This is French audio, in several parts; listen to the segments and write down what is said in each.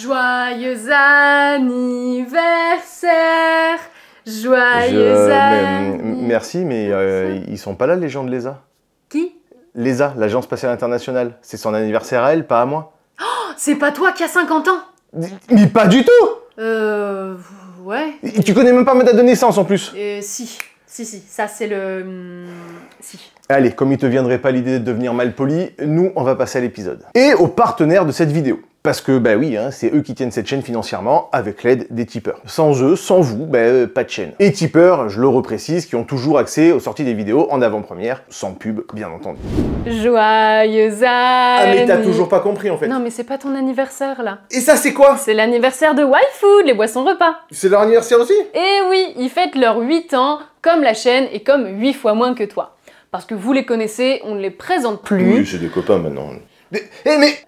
Joyeux anniversaire. Joyeux anniversaire. Merci, mais ils sont pas là, les gens de l'ESA. Qui? L'ESA, l'Agence Spatiale Internationale. C'est son anniversaire à elle, pas à moi. Oh, c'est pas toi qui a 50 ans. Mais pas du tout. Ouais. Et tu connais même pas ma date de naissance en plus. Si, ça c'est le... Si. Allez, comme il te viendrait pas l'idée de devenir malpoli, nous on va passer à l'épisode. Et aux partenaires de cette vidéo. Parce que, bah oui, hein, c'est eux qui tiennent cette chaîne financièrement avec l'aide des tipeurs. Sans eux, sans vous, bah, pas de chaîne. Et tipeurs, je le reprécise, qui ont toujours accès aux sorties des vidéos en avant-première, sans pub, bien entendu. Joyeux anniversaire. Ah mais t'as toujours pas compris en fait. Non mais c'est pas ton anniversaire là. Et ça c'est quoi? C'est l'anniversaire de YFood, les boissons repas. C'est leur anniversaire aussi? Eh oui, ils fêtent leurs 8 ans, comme la chaîne et comme 8 fois moins que toi. Parce que vous les connaissez, on ne les présente plus. Oui, c'est des copains maintenant. Mais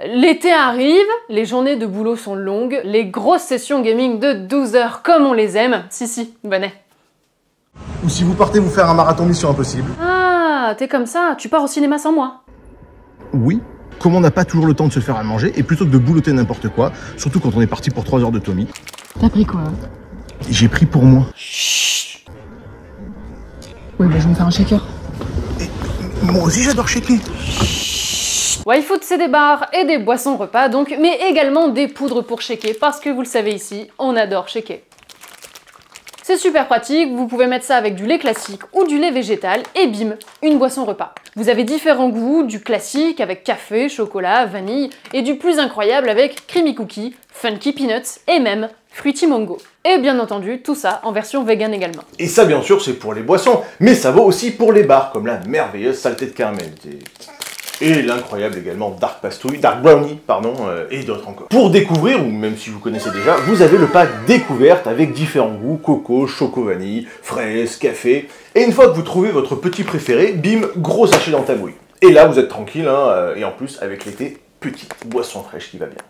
L'été arrive, les journées de boulot sont longues, les grosses sessions gaming de 12 heures comme on les aime. Si, venez. Ou si vous partez vous faire un marathon Mission Impossible. Ah, t'es comme ça, tu pars au cinéma sans moi. Oui. Comme on n'a pas toujours le temps de se faire à manger, et plutôt que de boulotter n'importe quoi, surtout quand on est parti pour 3 heures de Tommy. T'as pris quoi? J'ai pris pour moi. Chut. Oui, bah je vais me faire un shaker. Et moi aussi j'adore shaker. YFood, c'est des bars et des boissons repas donc, mais également des poudres pour shaker parce que vous le savez ici, on adore shaker. C'est super pratique, vous pouvez mettre ça avec du lait classique ou du lait végétal et bim, une boisson repas. Vous avez différents goûts, du classique avec café, chocolat, vanille et du plus incroyable avec creamy cookie, funky peanuts et même fruity mango. Et bien entendu, tout ça en version vegan également. Et ça bien sûr c'est pour les boissons, mais ça vaut aussi pour les bars comme la merveilleuse saleté de caramel. Et l'incroyable également Dark Brownie, pardon, et d'autres encore. Pour découvrir, ou même si vous connaissez déjà, vous avez le pack découverte avec différents goûts, coco, choco vanille, fraise, café. Et une fois que vous trouvez votre petit préféré, bim, gros sachet dans ta bouille. Et là, vous êtes tranquille, hein, et en plus, avec l'été, petite boisson fraîche qui va bien.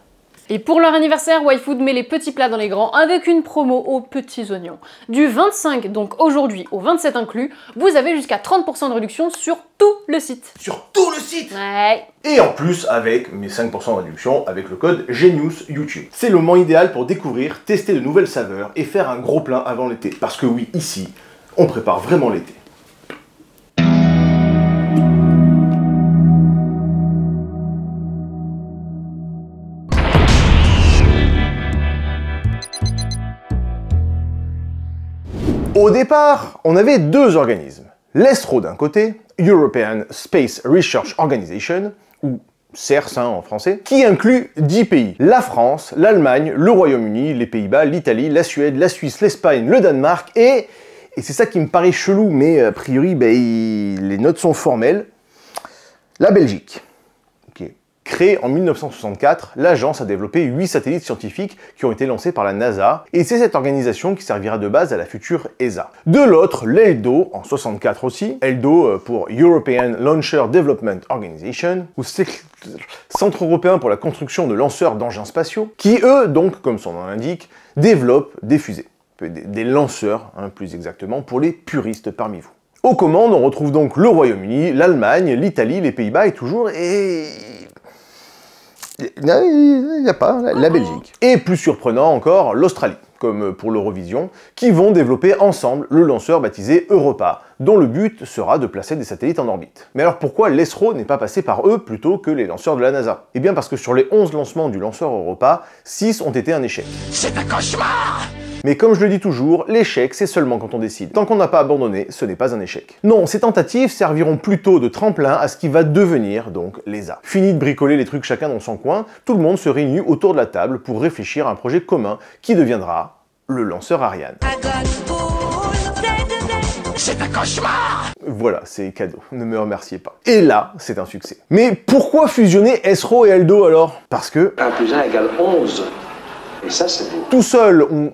Et pour leur anniversaire, YFood met les petits plats dans les grands avec une promo aux petits oignons. Du 25, donc aujourd'hui, au 27 inclus, vous avez jusqu'à 30% de réduction sur tout le site. Sur tout le site? Ouais. Et en plus, avec mes 5% de réduction avec le code GENIUS YouTube. C'est le moment idéal pour découvrir, tester de nouvelles saveurs et faire un gros plein avant l'été. Parce que oui, ici, on prépare vraiment l'été. Au départ, on avait deux organismes. L'ESRO d'un côté, European Space Research Organization, ou CERS en français, qui inclut 10 pays. La France, l'Allemagne, le Royaume-Uni, les Pays-Bas, l'Italie, la Suède, la Suisse, l'Espagne, le Danemark et c'est ça qui me paraît chelou, mais a priori, les notes sont formelles, la Belgique. Créée en 1964, l'agence a développé 8 satellites scientifiques qui ont été lancés par la NASA, et c'est cette organisation qui servira de base à la future ESA. De l'autre, l'ELDO, en 64 aussi, ELDO pour European Launcher Development Organization, ou Centre européen pour la construction de lanceurs d'engins spatiaux, qui eux, donc, comme son nom l'indique, développent des fusées, des lanceurs, hein, plus exactement, pour les puristes parmi vous. Aux commandes, on retrouve donc le Royaume-Uni, l'Allemagne, l'Italie, les Pays-Bas et toujours... Il n'y a pas, la Belgique. Et plus surprenant encore, l'Australie, comme pour l'Eurovision, qui vont développer ensemble le lanceur baptisé Europa, dont le but sera de placer des satellites en orbite. Mais alors pourquoi l'ESRO n'est pas passé par eux plutôt que les lanceurs de la NASA? Eh bien parce que sur les 11 lancements du lanceur Europa, 6 ont été un échec. C'est un cauchemar! Mais comme je le dis toujours, l'échec c'est seulement quand on décide. Tant qu'on n'a pas abandonné, ce n'est pas un échec. Non, ces tentatives serviront plutôt de tremplin à ce qui va devenir donc l'ESA. Fini de bricoler les trucs chacun dans son coin, tout le monde se réunit autour de la table pour réfléchir à un projet commun qui deviendra le lanceur Ariane. C'est un cauchemar! Voilà, c'est cadeau, ne me remerciez pas. Et là, c'est un succès. Mais pourquoi fusionner ESRO et ELDO alors? Parce que... 1 plus 1 égale 11. Et ça, c'est beau. Tout seul, on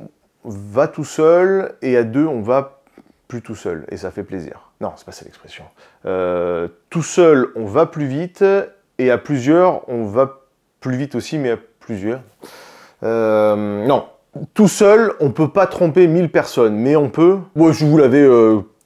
va tout seul, et à deux, on va plus tout seul, et ça fait plaisir. Non, c'est pas ça l'expression. Tout seul, on va plus vite, et à plusieurs, on va plus vite aussi, mais à plusieurs. Non, tout seul, on peut pas tromper 1000 personnes, mais on peut... Bon, je vous l'avais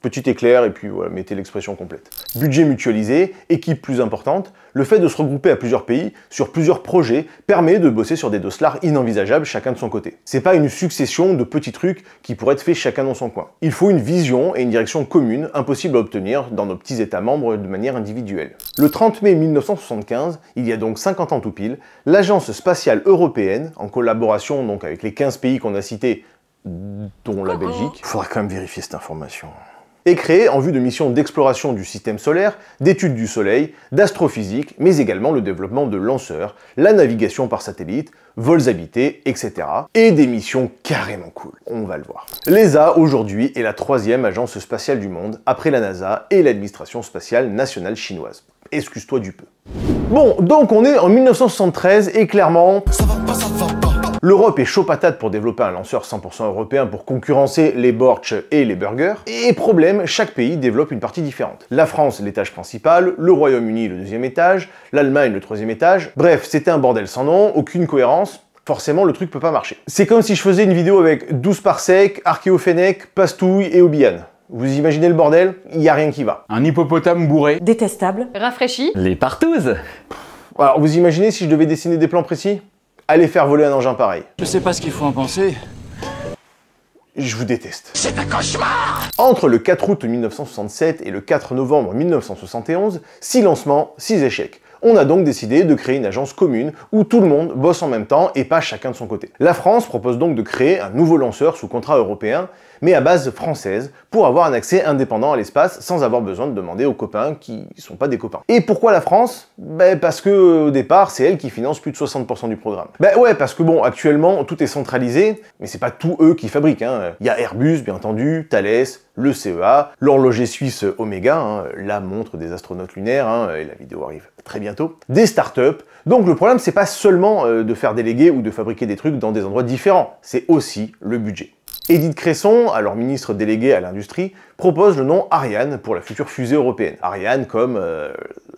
Petit éclair et puis voilà, mettez l'expression complète. Budget mutualisé, équipe plus importante, le fait de se regrouper à plusieurs pays, sur plusieurs projets, permet de bosser sur des dosslards inenvisageables chacun de son côté. C'est pas une succession de petits trucs qui pourraient être faits chacun dans son coin. Il faut une vision et une direction commune, impossible à obtenir dans nos petits États membres de manière individuelle. Le 30 mai 1975, il y a donc 50 ans tout pile, l'Agence spatiale européenne, en collaboration donc avec les 15 pays qu'on a cités, dont la Belgique, faudra quand même vérifier cette information, est créée en vue de missions d'exploration du système solaire, d'études du Soleil, d'astrophysique, mais également le développement de lanceurs, la navigation par satellite, vols habités, etc. Et des missions carrément cool, on va le voir. L'ESA, aujourd'hui, est la 3e agence spatiale du monde, après la NASA et l'administration spatiale nationale chinoise. Excuse-toi du peu. Bon, donc on est en 1973 et clairement... ça va pas. L'Europe est chaud patate pour développer un lanceur 100% européen pour concurrencer les Borch et les Burger. Et problème, chaque pays développe une partie différente. La France, l'étage principal, le Royaume-Uni, le 2e étage, l'Allemagne, le 3e étage. Bref, c'était un bordel sans nom, aucune cohérence. Forcément, le truc peut pas marcher. C'est comme si je faisais une vidéo avec 12 parsec, Archéophénèque, Pastouille et Obian. Vous imaginez le bordel? Il y a rien qui va. Un hippopotame bourré. Détestable. Rafraîchi. Les partouzes. Alors, vous imaginez si je devais dessiner des plans précis? Allez faire voler un engin pareil. Je sais pas ce qu'il faut en penser. Je vous déteste. C'est un cauchemar! Entre le 4 août 1967 et le 4 novembre 1971, 6 lancements, 6 échecs. On a donc décidé de créer une agence commune où tout le monde bosse en même temps et pas chacun de son côté. La France propose donc de créer un nouveau lanceur sous contrat européen, mais à base française, pour avoir un accès indépendant à l'espace sans avoir besoin de demander aux copains qui sont pas des copains. Et pourquoi la France? Parce que au départ, c'est elle qui finance plus de 60% du programme. Ouais, parce que bon, actuellement, tout est centralisé, mais c'est pas tout eux qui fabriquent, hein. Il y a Airbus, bien entendu, Thales, le CEA, l'horloger suisse Omega, hein, la montre des astronautes lunaires, hein, et la vidéo arrive très bientôt, des startups. Donc le problème, c'est pas seulement de faire déléguer ou de fabriquer des trucs dans des endroits différents, c'est aussi le budget. Édith Cresson, alors ministre déléguée à l'industrie, propose le nom Ariane pour la future fusée européenne. Ariane comme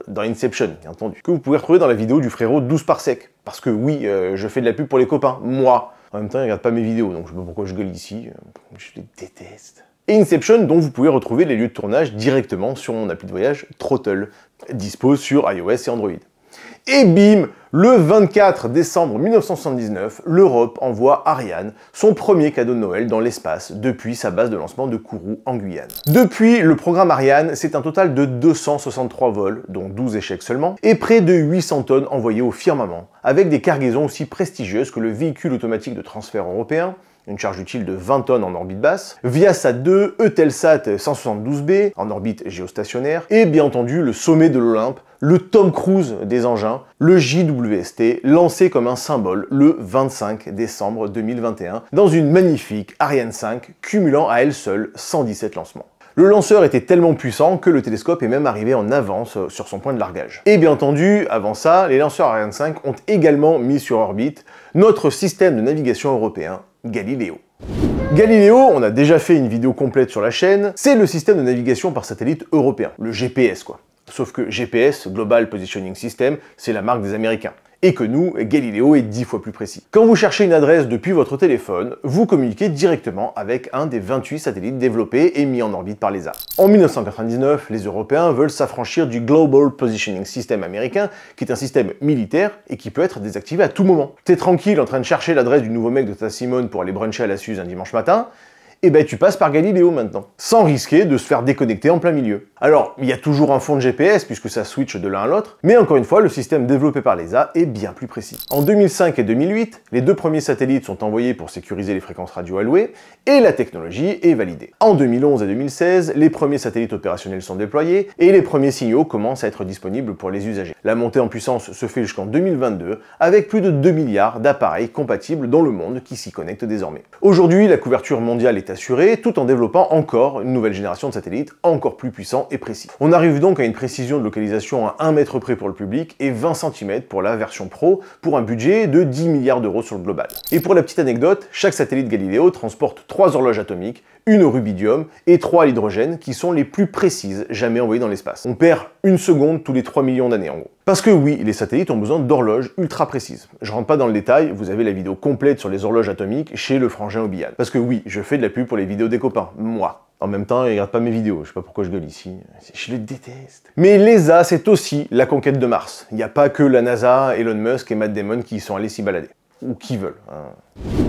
dans Inception, bien entendu. Que vous pouvez retrouver dans la vidéo du frérot 12 parsec. Parce que oui, je fais de la pub pour les copains, moi. En même temps, ils regardent pas mes vidéos, donc je sais pas pourquoi je gueule ici. Je les déteste. Et Inception, dont vous pouvez retrouver les lieux de tournage directement sur mon appli de voyage Throttle, dispo sur iOS et Android. Et bim, le 24 décembre 1979, l'Europe envoie Ariane, son premier cadeau de Noël dans l'espace depuis sa base de lancement de Kourou en Guyane. Depuis, le programme Ariane, c'est un total de 263 vols, dont 12 échecs seulement, et près de 800 tonnes envoyées au firmament, avec des cargaisons aussi prestigieuses que le véhicule automatique de transfert européen, une charge utile de 20 tonnes en orbite basse, Viasat 2, Eutelsat 172B, en orbite géostationnaire, et bien entendu le sommet de l'Olympe, le Tom Cruise des engins, le JWST, lancé comme un symbole le 25 décembre 2021, dans une magnifique Ariane 5, cumulant à elle seule 117 lancements. Le lanceur était tellement puissant que le télescope est même arrivé en avance sur son point de largage. Et bien entendu, avant ça, les lanceurs Ariane 5 ont également mis sur orbite notre système de navigation européen, Galileo. Galileo, on a déjà fait une vidéo complète sur la chaîne, c'est le système de navigation par satellite européen, le GPS quoi. Sauf que GPS, Global Positioning System, c'est la marque des Américains. Et que nous, Galileo est 10 fois plus précis. Quand vous cherchez une adresse depuis votre téléphone, vous communiquez directement avec un des 28 satellites développés et mis en orbite par l'ESA. En 1999, les Européens veulent s'affranchir du Global Positioning System américain, qui est un système militaire et qui peut être désactivé à tout moment. T'es tranquille en train de chercher l'adresse du nouveau mec de ta Simone pour aller bruncher à la Suze un dimanche matin, et ben tu passes par Galileo maintenant, sans risquer de se faire déconnecter en plein milieu. Alors, il y a toujours un fond de GPS puisque ça switch de l'un à l'autre, mais encore une fois, le système développé par l'ESA est bien plus précis. En 2005 et 2008, les 2 premiers satellites sont envoyés pour sécuriser les fréquences radio allouées, et la technologie est validée. En 2011 et 2016, les premiers satellites opérationnels sont déployés, et les premiers signaux commencent à être disponibles pour les usagers. La montée en puissance se fait jusqu'en 2022, avec plus de 2 milliards d'appareils compatibles dans le monde qui s'y connectent désormais. Aujourd'hui, la couverture mondiale est assurée, tout en développant encore une nouvelle génération de satellites encore plus puissants et précis. On arrive donc à une précision de localisation à 1 mètre près pour le public et 20 cm pour la version Pro, pour un budget de 10 milliards d'euros sur le global. Et pour la petite anecdote, chaque satellite Galileo transporte 3 horloges atomiques, une au rubidium et 3 à l'hydrogène qui sont les plus précises jamais envoyées dans l'espace. On perd 1 seconde tous les 3 millions d'années en gros. Parce que oui, les satellites ont besoin d'horloges ultra précises. Je rentre pas dans le détail, vous avez la vidéo complète sur les horloges atomiques chez le frangin Obian. Parce que oui, je fais de la pub pour les vidéos des copains, moi. En même temps, il regarde pas mes vidéos, je sais pas pourquoi je gueule ici, je le déteste. Mais l'ESA, c'est aussi la conquête de Mars. Il n'y a pas que la NASA, Elon Musk et Matt Damon qui y sont allés s'y balader. Ou qui veulent.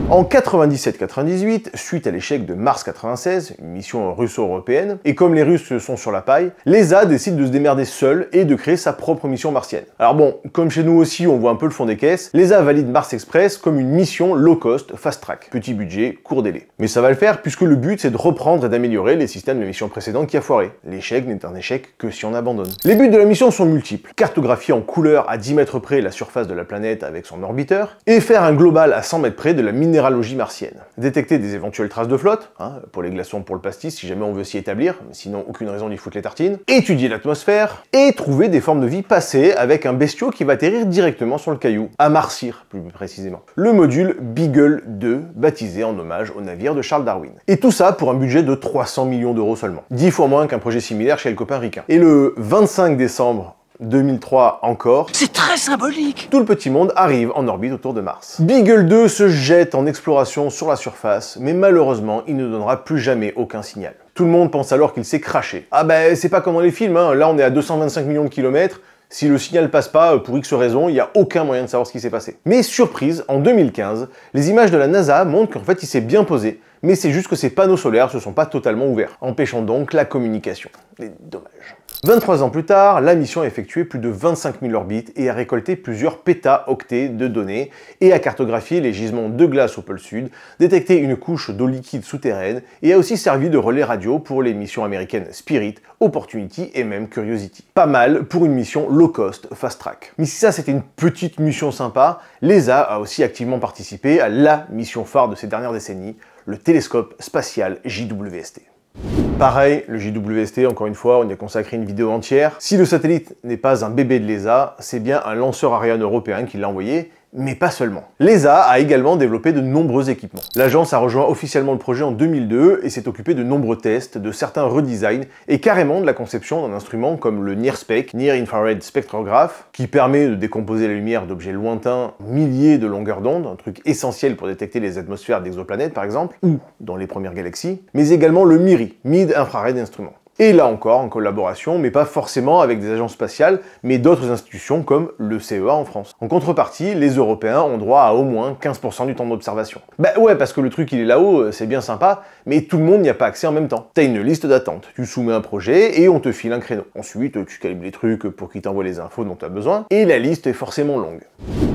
En 97-98, suite à l'échec de Mars 96, une mission russo-européenne, et comme les Russes sont sur la paille, l'ESA décide de se démerder seule et de créer sa propre mission martienne. Alors bon, comme chez nous aussi on voit un peu le fond des caisses, l'ESA valide Mars Express comme une mission low cost, fast track. Petit budget, court délai. Mais ça va le faire puisque le but c'est de reprendre et d'améliorer les systèmes de mission précédentes qui a foiré. L'échec n'est un échec que si on abandonne. Les buts de la mission sont multiples. Cartographier en couleur à 10 mètres près la surface de la planète avec son orbiteur, et faire un global à 100 mètres près de la minéralogie martienne. Détecter des éventuelles traces de flotte, pour les glaçons, pour le pastis, si jamais on veut s'y établir, mais sinon aucune raison d'y foutre les tartines. Étudier l'atmosphère, et trouver des formes de vie passées avec un bestiau qui va atterrir directement sur le caillou, à Marcyr plus précisément. Le module Beagle 2, baptisé en hommage au navire de Charles Darwin. Et tout ça pour un budget de 300 millions d'euros seulement. 10 fois moins qu'un projet similaire chez le copain ricain. Et le 25 décembre 2003 encore, c'est très symbolique, tout le petit monde arrive en orbite autour de Mars. Beagle 2 se jette en exploration sur la surface, mais malheureusement, il ne donnera plus jamais aucun signal. Tout le monde pense alors qu'il s'est crashé. Ah ben, c'est pas comme dans les films, là on est à 225 millions de kilomètres, si le signal passe pas, pour X raison, il n'y a aucun moyen de savoir ce qui s'est passé. Mais surprise, en 2015, les images de la NASA montrent qu'en fait il s'est bien posé, mais c'est juste que ses panneaux solaires se sont pas totalement ouverts, empêchant donc la communication. Dommage. 23 ans plus tard, la mission a effectué plus de 25 000 orbites et a récolté plusieurs pétaoctets de données et a cartographié les gisements de glace au pôle sud, détecté une couche d'eau liquide souterraine et a aussi servi de relais radio pour les missions américaines Spirit, Opportunity et même Curiosity. Pas mal pour une mission low cost, fast track. Mais si ça c'était une petite mission sympa, l'ESA a aussi activement participé à la mission phare de ces dernières décennies, le télescope spatial JWST. Pareil, le JWST, encore une fois, on y a consacré une vidéo entière. Si le satellite n'est pas un bébé de l'ESA, c'est bien un lanceur Ariane européen qui l'a envoyé, mais pas seulement. L'ESA a également développé de nombreux équipements. L'agence a rejoint officiellement le projet en 2002 et s'est occupée de nombreux tests, de certains redesigns et carrément de la conception d'un instrument comme le NIRSPEC, Near Infrared Spectrograph, qui permet de décomposer la lumière d'objets lointains, milliers de longueurs d'onde, un truc essentiel pour détecter les atmosphères d'exoplanètes par exemple, ou dans les premières galaxies, mais également le MIRI, Mid Infrared Instrument. Et là encore, en collaboration, mais pas forcément avec des agences spatiales, mais d'autres institutions comme le CEA en France. En contrepartie, les Européens ont droit à au moins 15% du temps d'observation. Bah ouais, parce que le truc il est là-haut, c'est bien sympa, mais tout le monde n'y a pas accès en même temps. T'as une liste d'attente, tu soumets un projet et on te file un créneau. Ensuite, tu calibres les trucs pour qu'ils t'envoient les infos dont tu as besoin, et la liste est forcément longue.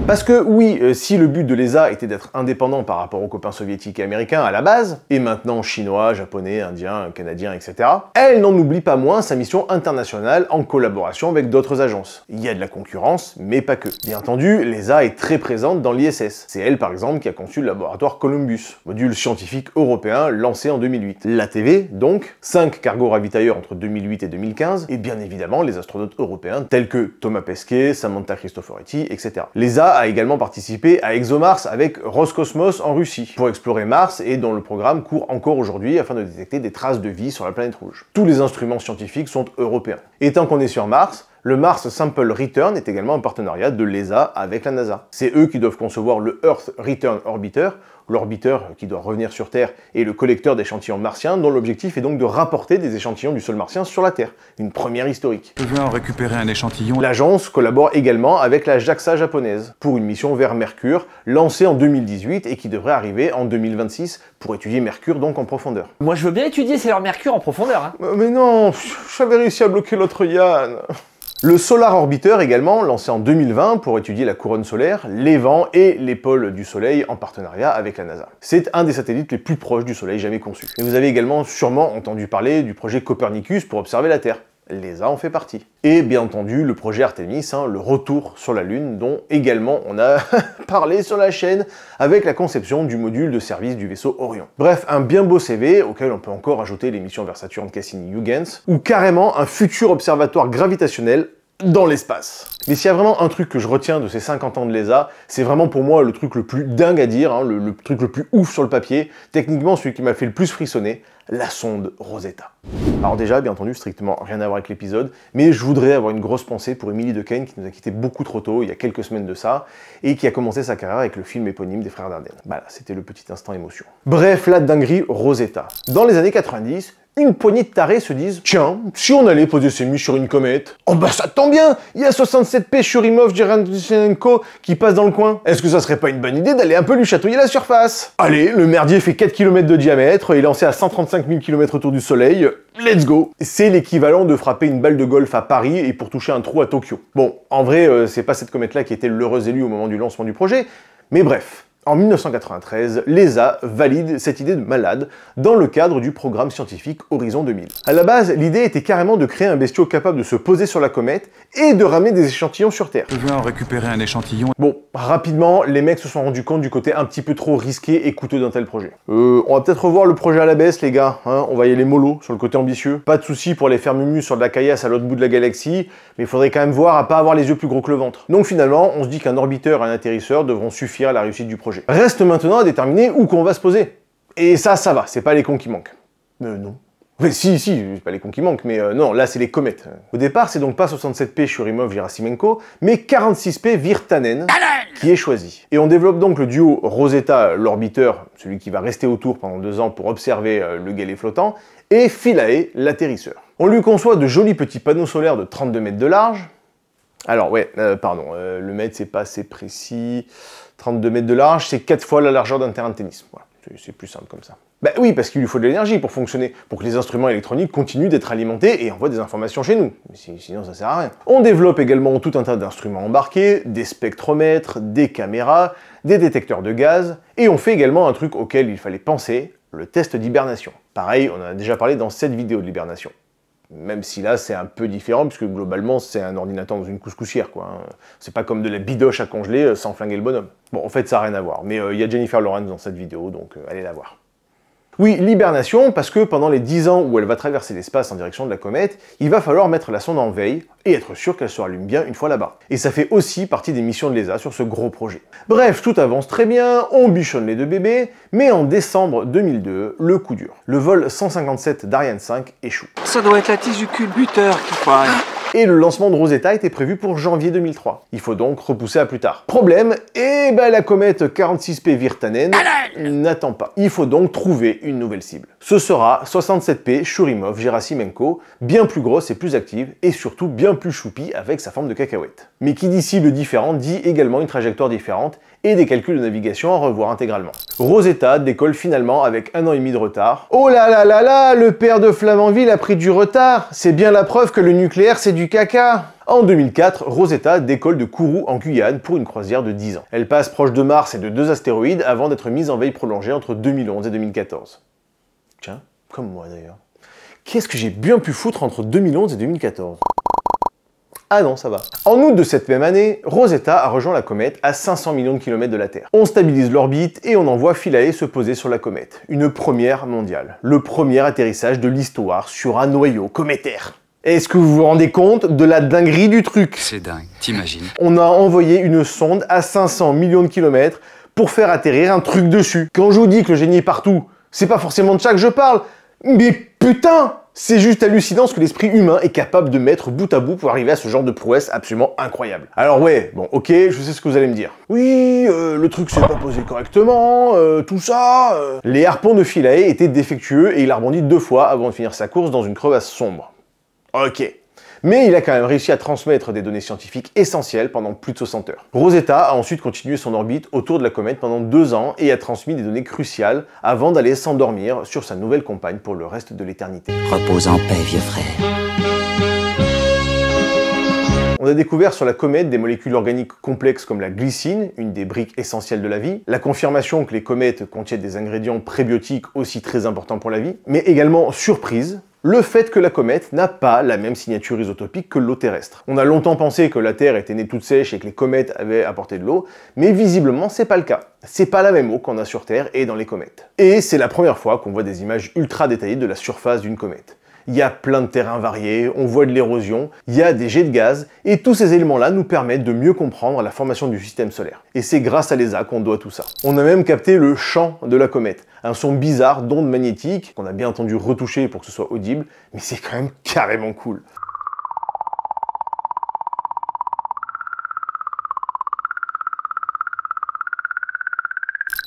Parce que oui, si le but de l'ESA était d'être indépendant par rapport aux copains soviétiques et américains à la base, et maintenant chinois, japonais, indiens, canadiens, etc., elle n'en oublie pas moins sa mission internationale en collaboration avec d'autres agences. Il y a de la concurrence, mais pas que. Bien entendu, l'ESA est très présente dans l'ISS. C'est elle par exemple qui a conçu le laboratoire Columbus, module scientifique européen lancé en 2008. L'ATV, donc, 5 cargos ravitailleurs entre 2008 et 2015, et bien évidemment les astronautes européens tels que Thomas Pesquet, Samantha Cristoforetti, etc. L'ESA a également participé à ExoMars avec Roscosmos en Russie, pour explorer Mars et dont le programme court encore aujourd'hui afin de détecter des traces de vie sur la planète rouge. Tous les instruments scientifiques sont européens. Et tant qu'on est sur Mars, le Mars Sample Return est également un partenariat de l'ESA avec la NASA. C'est eux qui doivent concevoir le Earth Return Orbiter, l'orbiteur qui doit revenir sur Terre et le collecteur d'échantillons martiens dont l'objectif est donc de rapporter des échantillons du sol martien sur la Terre, une première historique. Je viens en récupérer un échantillon. L'agence collabore également avec la JAXA japonaise pour une mission vers Mercure lancée en 2018 et qui devrait arriver en 2026 pour étudier Mercure donc en profondeur. Moi je veux bien étudier c'est leur Mercure en profondeur. Mais non, j'avais réussi à bloquer l'autre Yann. Le Solar Orbiter également, lancé en 2020 pour étudier la couronne solaire, les vents et les pôles du Soleil en partenariat avec la NASA. C'est un des satellites les plus proches du Soleil jamais conçus. Et vous avez également sûrement entendu parler du projet Copernicus pour observer la Terre. L'ESA en fait partie. Et bien entendu, le projet Artemis, le retour sur la Lune, dont également on a parlé sur la chaîne avec la conception du module de service du vaisseau Orion. Bref, un bien beau CV auquel on peut encore ajouter les missions vers Saturne, Cassini-Huygens, ou carrément un futur observatoire gravitationnel dans l'espace. Mais s'il y a vraiment un truc que je retiens de ces 50 ans de l'ESA, c'est vraiment pour moi le truc le plus dingue à dire, le truc le plus ouf sur le papier, techniquement celui qui m'a fait le plus frissonner, la sonde Rosetta. Alors déjà, bien entendu, strictement rien à voir avec l'épisode, mais je voudrais avoir une grosse pensée pour Émilie Dequesne qui nous a quitté beaucoup trop tôt, il y a quelques semaines de ça, et qui a commencé sa carrière avec le film éponyme des frères Dardenne. Voilà, c'était le petit instant émotion. Bref, la dinguerie Rosetta. Dans les années 90, une poignée de tarés se disent « Tiens, si on allait poser ses miches sur une comète, oh bah ça tombe bien, il y a 67P Churyumov Gerasimenko qui passe dans le coin. Est-ce que ça serait pas une bonne idée d'aller un peu lui chatouiller la surface ?» Allez, le merdier fait 4 km de diamètre, il est lancé à 135 000 km autour du Soleil, let's go. C'est l'équivalent de frapper une balle de golf à Paris et pour toucher un trou à Tokyo. Bon, en vrai, c'est pas cette comète-là qui était l'heureuse élue au moment du lancement du projet, mais bref. En 1993, l'ESA valide cette idée de malade dans le cadre du programme scientifique Horizon 2000. À la base, l'idée était carrément de créer un bestiau capable de se poser sur la comète et de ramener des échantillons sur Terre. Je veux en récupérer un échantillon. Bon, rapidement, les mecs se sont rendus compte du côté un petit peu trop risqué et coûteux d'un tel projet. On va peut-être revoir le projet à la baisse, les gars, hein, on va y aller mollo sur le côté ambitieux. Pas de soucis pour les faire mumu sur de la caillasse à l'autre bout de la galaxie, mais il faudrait quand même voir à pas avoir les yeux plus gros que le ventre. Donc finalement, on se dit qu'un orbiteur et un atterrisseur devront suffire à la réussite du projet. Reste maintenant à déterminer où qu'on va se poser. Et ça va, c'est pas les cons qui manquent. Non. Mais si, c'est pas les cons qui manquent, mais non, là c'est les comètes. Au départ, c'est donc pas 67P Churyumov Gerasimenko, mais 46P Virtanen qui est choisi. Et on développe donc le duo Rosetta, l'orbiteur, celui qui va rester autour pendant 2 ans pour observer le galet flottant, et Philae, l'atterrisseur. On lui conçoit de jolis petits panneaux solaires de 32 mètres de large. Alors ouais, le mètre c'est pas assez précis. 32 mètres de large, c'est 4 fois la largeur d'un terrain de tennis. Voilà, c'est plus simple comme ça. Bah oui, parce qu'il lui faut de l'énergie pour fonctionner, pour que les instruments électroniques continuent d'être alimentés et envoient des informations chez nous. Sinon ça sert à rien. On développe également tout un tas d'instruments embarqués, des spectromètres, des caméras, des détecteurs de gaz, et on fait également un truc auquel il fallait penser, le test d'hibernation. Pareil, on en a déjà parlé dans cette vidéo de l'hibernation. Même si là, c'est un peu différent, puisque globalement, c'est un ordinateur dans une couscoussière, quoi. C'est pas comme de la bidoche à congeler sans flinguer le bonhomme. Bon, en fait, ça n'a rien à voir. Mais il y a Jennifer Lawrence dans cette vidéo, donc allez la voir. Oui, l'hibernation, parce que pendant les 10 ans où elle va traverser l'espace en direction de la comète, il va falloir mettre la sonde en veille et être sûr qu'elle se rallume bien une fois là-bas. Et ça fait aussi partie des missions de l'ESA sur ce gros projet. Bref, tout avance très bien, on bichonne les 2 bébés, mais en décembre 2002, le coup dur. Le vol 157 d'Ariane 5 échoue. Ça doit être la tise du culbuteur qui paraît. Et le lancement de Rosetta était prévu pour janvier 2003. Il faut donc repousser à plus tard. Problème, la comète 46P Virtanen n'attend pas. Il faut donc trouver une nouvelle cible. Ce sera 67P Churyumov Gerasimenko, bien plus grosse et plus active, et surtout bien plus choupie avec sa forme de cacahuète. Mais qui dit cible différente dit également une trajectoire différente et des calculs de navigation à revoir intégralement. Rosetta décolle finalement avec 1 an et demi de retard. Oh là là là là, le père de Flamanville a pris du retard. C'est bien la preuve que le nucléaire c'est du caca. En 2004, Rosetta décolle de Kourou en Guyane pour une croisière de 10 ans. Elle passe proche de Mars et de 2 astéroïdes avant d'être mise en veille prolongée entre 2011 et 2014. Tiens, comme moi d'ailleurs. Qu'est-ce que j'ai bien pu foutre entre 2011 et 2014 ? Ah non, ça va. En août de cette même année, Rosetta a rejoint la comète à 500 millions de kilomètres de la Terre. On stabilise l'orbite et on envoie Philae se poser sur la comète. Une première mondiale. Le premier atterrissage de l'histoire sur un noyau cométaire. Est-ce que vous vous rendez compte de la dinguerie du truc? C'est dingue, t'imagines? On a envoyé une sonde à 500 millions de kilomètres pour faire atterrir un truc dessus. Quand je vous dis que le génie est partout, c'est pas forcément de ça que je parle, mais putain! C'est juste hallucinant ce que l'esprit humain est capable de mettre bout à bout pour arriver à ce genre de prouesse absolument incroyable. Alors ouais, bon ok, je sais ce que vous allez me dire. Oui, le truc s'est pas posé correctement, tout ça... Les harpons de Philae étaient défectueux et il a rebondi 2 fois avant de finir sa course dans une crevasse sombre. Ok. Mais il a quand même réussi à transmettre des données scientifiques essentielles pendant plus de 60 heures. Rosetta a ensuite continué son orbite autour de la comète pendant 2 ans et a transmis des données cruciales avant d'aller s'endormir sur sa nouvelle compagne pour le reste de l'éternité. Repose en paix, vieux frère. On a découvert sur la comète des molécules organiques complexes comme la glycine, une des briques essentielles de la vie, la confirmation que les comètes contiennent des ingrédients prébiotiques aussi très importants pour la vie, mais également, surprise, le fait que la comète n'a pas la même signature isotopique que l'eau terrestre. On a longtemps pensé que la Terre était née toute sèche et que les comètes avaient apporté de l'eau, mais visiblement c'est pas le cas. C'est pas la même eau qu'on a sur Terre et dans les comètes. Et c'est la première fois qu'on voit des images ultra détaillées de la surface d'une comète. Il y a plein de terrains variés, on voit de l'érosion, il y a des jets de gaz, et tous ces éléments-là nous permettent de mieux comprendre la formation du système solaire. Et c'est grâce à l'ESA qu'on doit tout ça. On a même capté le chant de la comète, un son bizarre d'ondes magnétiques, qu'on a bien entendu retoucher pour que ce soit audible, mais c'est quand même carrément cool.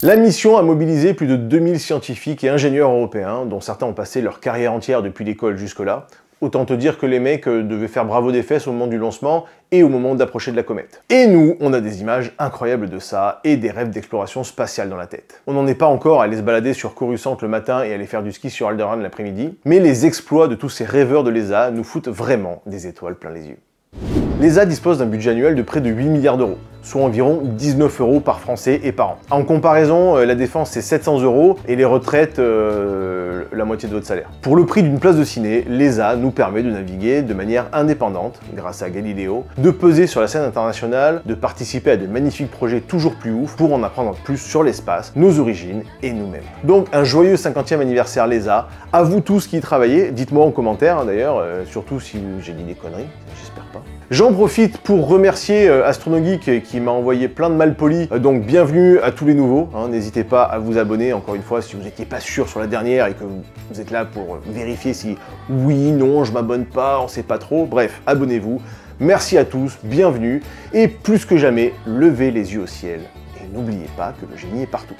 La mission a mobilisé plus de 2000 scientifiques et ingénieurs européens, dont certains ont passé leur carrière entière depuis l'école jusque-là. Autant te dire que les mecs devaient faire bravo des fesses au moment du lancement et au moment d'approcher de la comète. Et nous, on a des images incroyables de ça et des rêves d'exploration spatiale dans la tête. On n'en est pas encore à aller se balader sur Coruscant le matin et aller faire du ski sur Alderaan l'après-midi, mais les exploits de tous ces rêveurs de l'ESA nous foutent vraiment des étoiles plein les yeux. L'ESA dispose d'un budget annuel de près de 8 milliards d'euros, soit environ 19 € par Français et par an. En comparaison, la défense c'est 700 € et les retraites la moitié de votre salaire. Pour le prix d'une place de ciné, l'ESA nous permet de naviguer de manière indépendante, grâce à Galileo, de peser sur la scène internationale, de participer à de magnifiques projets toujours plus ouf pour en apprendre plus sur l'espace, nos origines et nous-mêmes. Donc un joyeux 50e anniversaire l'ESA, à vous tous qui y travaillez, dites-moi en commentaire d'ailleurs, surtout si j'ai dit des conneries, j'espère pas. J'en profite pour remercier AstronoGeek qui m'a envoyé plein de malpolis, donc bienvenue à tous les nouveaux, hein, n'hésitez pas à vous abonner encore une fois si vous n'étiez pas sûr sur la dernière et que vous êtes là pour vérifier si oui, non, je m'abonne pas, on sait pas trop, bref, abonnez-vous, merci à tous, bienvenue, et plus que jamais, levez les yeux au ciel et n'oubliez pas que le génie est partout.